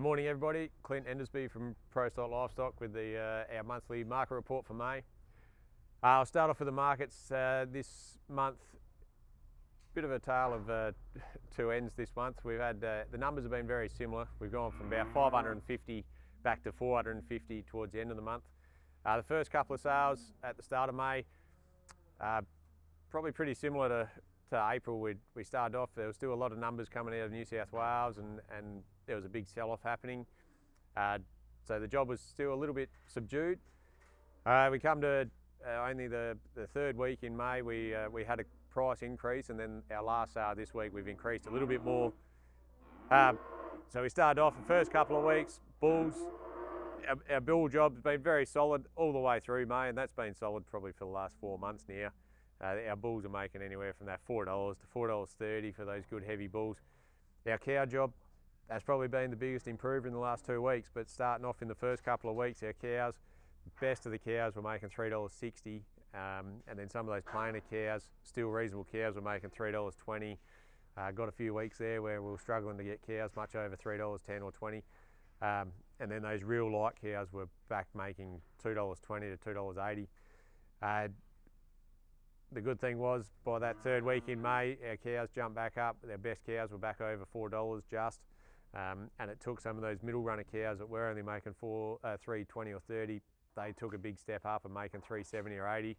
Morning everybody, Clint Endersby from Pro Stock Livestock with our monthly market report for May. I'll start off with the markets this month. Bit of a tale of two ends this month. We've had, the numbers have been very similar. We've gone from about 550 back to 450 towards the end of the month. The first couple of sales at the start of May, probably pretty similar to April. We started off, there was still a lot of numbers coming out of New South Wales and there was a big sell-off happening. So the job was still a little bit subdued. We come to only the third week in May, we had a price increase, and then our last sale this week we've increased a little bit more. So we started off the first couple of weeks, bulls. Our bull job has been very solid all the way through May, and that's been solid probably for the last 4 months now. Our bulls are making anywhere from that $4 to $4.30 for those good heavy bulls. Our cow job, that's probably been the biggest improver in the last 2 weeks, but starting off in the first couple of weeks, our cows, best of the cows were making $3.60, and then some of those plainer cows, still reasonable cows, were making $3.20. Got a few weeks there where we were struggling to get cows much over $3.10 or 20. And then those real light cows were back making $2.20 to $2.80. The good thing was, by that third week in May, our cows jumped back up. Their best cows were back over $4 just. And it took some of those middle runner cows that were only making $3.20 or 30, they took a big step up and making $3.70 or 80.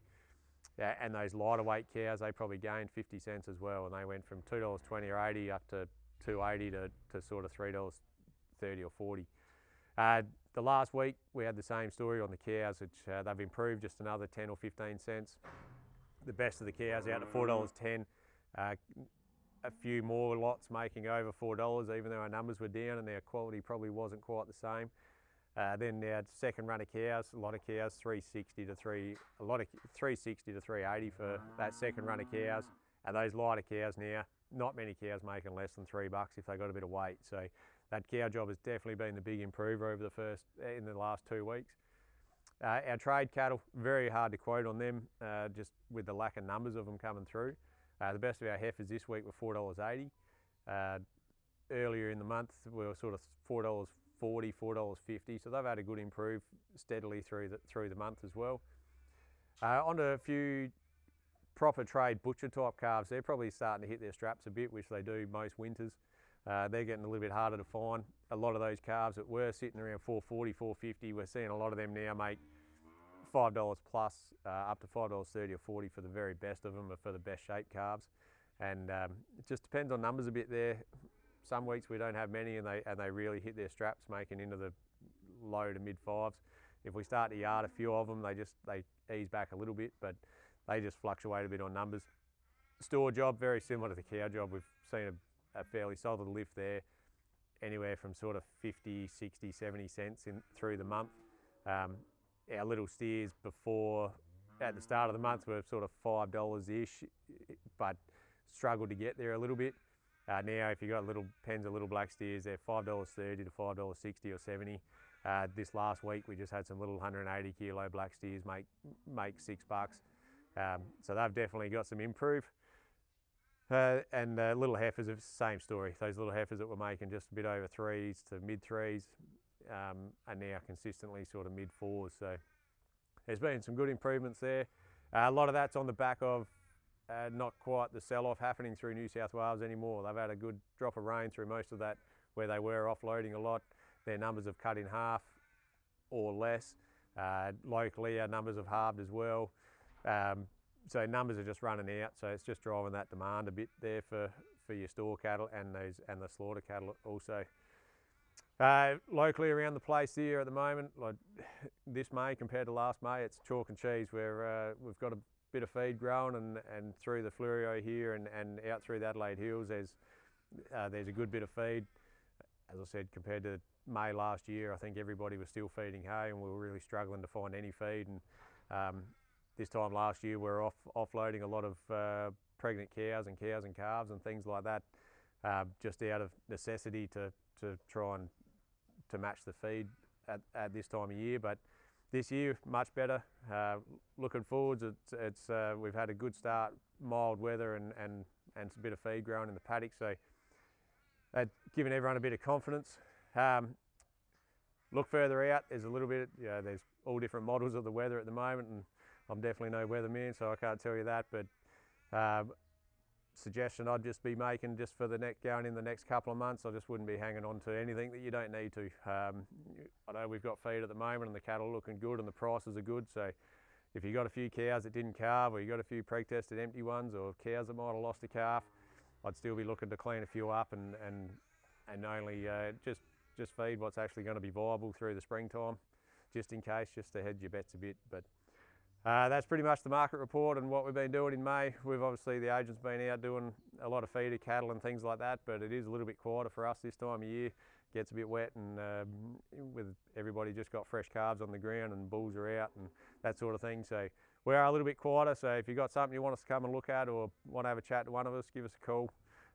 And those lighter weight cows, they probably gained 50 cents as well, and they went from $2.20 or 80 up to $2.80 to sort of $3.30 or 40. The last week we had the same story on the cows, which they've improved just another 10 or 15 cents. The best of the cows out to $4.10. A few more lots making over $4, even though our numbers were down and our quality probably wasn't quite the same. Then our second run of cows, a lot of cows, 360 to 380 for that second run of cows. And those lighter cows now, not many cows making less than $3 if they got a bit of weight. So that cow job has definitely been the big improver over in the last 2 weeks. Our trade cattle, very hard to quote on them, just with the lack of numbers of them coming through. The best of our heifers this week were $4.80. Earlier in the month, we were sort of $4.40, $4.50, so they've had a good improve steadily through the month as well. Onto a few proper trade butcher type calves. They're probably starting to hit their straps a bit, which they do most winters. They're getting a little bit harder to find. A lot of those calves that were sitting around $4.40, $4.50, we're seeing a lot of them now make $5 plus, up to $5.30 or 40 for the very best of them, or for the best shaped calves. And it just depends on numbers a bit there. Some weeks we don't have many, and they really hit their straps, making into the low to mid fives. If we start to yard a few of them, they ease back a little bit, but they just fluctuate a bit on numbers. Store job, very similar to the cow job. We've seen a fairly solid lift there, anywhere from sort of 50, 60, 70 cents through the month. Our little steers before, at the start of the month, were sort of $5-ish, but struggled to get there a little bit. Now, if you've got little pens of little black steers, they're $5.30 to $5.60 or 70. This last week, we just had some little 180 kilo black steers make $6. So they've definitely got some improve. And little heifers, the same story. Those little heifers that were making just a bit over 3s to mid 3s are now consistently sort of mid 4s. So there's been some good improvements there. A lot of that's on the back of not quite the sell-off happening through New South Wales anymore. They've had a good drop of rain through most of that, where they were offloading a lot. Their numbers have cut in half or less. Locally, our numbers have halved as well. So numbers are just running out, so it's just driving that demand a bit there for your store cattle and the slaughter cattle also. Locally around the place here at the moment, like this May compared to last May, it's chalk and cheese, where we've got a bit of feed growing, and through the Fleurieu here and out through the Adelaide Hills, there's a good bit of feed. As I said, compared to May last year, I think everybody was still feeding hay, and we were really struggling to find any feed. And this time last year, we were offloading a lot of pregnant cows and calves and things like that, just out of necessity to try and to match the feed at this time of year. But this year, much better. Looking forwards, we've had a good start, mild weather and a bit of feed growing in the paddock, so giving everyone a bit of confidence. look further out. There's a little bit, there's all different models of the weather at the moment, and I'm definitely no weatherman, so I can't tell you that. But suggestion I'd just be making just for going in the next couple of months, I just wouldn't be hanging on to anything that you don't need to. I know we've got feed at the moment, and the cattle are looking good, and the prices are good. So if you've got a few cows that didn't calve, or you've got a few preg-tested empty ones, or cows that might have lost a calf, I'd still be looking to clean a few up and only just feed what's actually going to be viable through the springtime, just in case, just to hedge your bets a bit. But that's pretty much the market report and what we've been doing in May. We've obviously, the agent's been out doing a lot of feeder cattle and things like that, but it is a little bit quieter for us this time of year. Gets a bit wet, and with everybody just got fresh calves on the ground and bulls are out and that sort of thing. So we are a little bit quieter. So if you've got something you want us to come and look at, or want to have a chat to one of us, give us a call.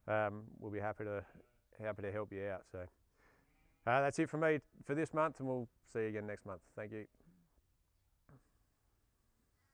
We'll be happy to help you out. So that's it from me for this month, and we'll see you again next month. Thank you.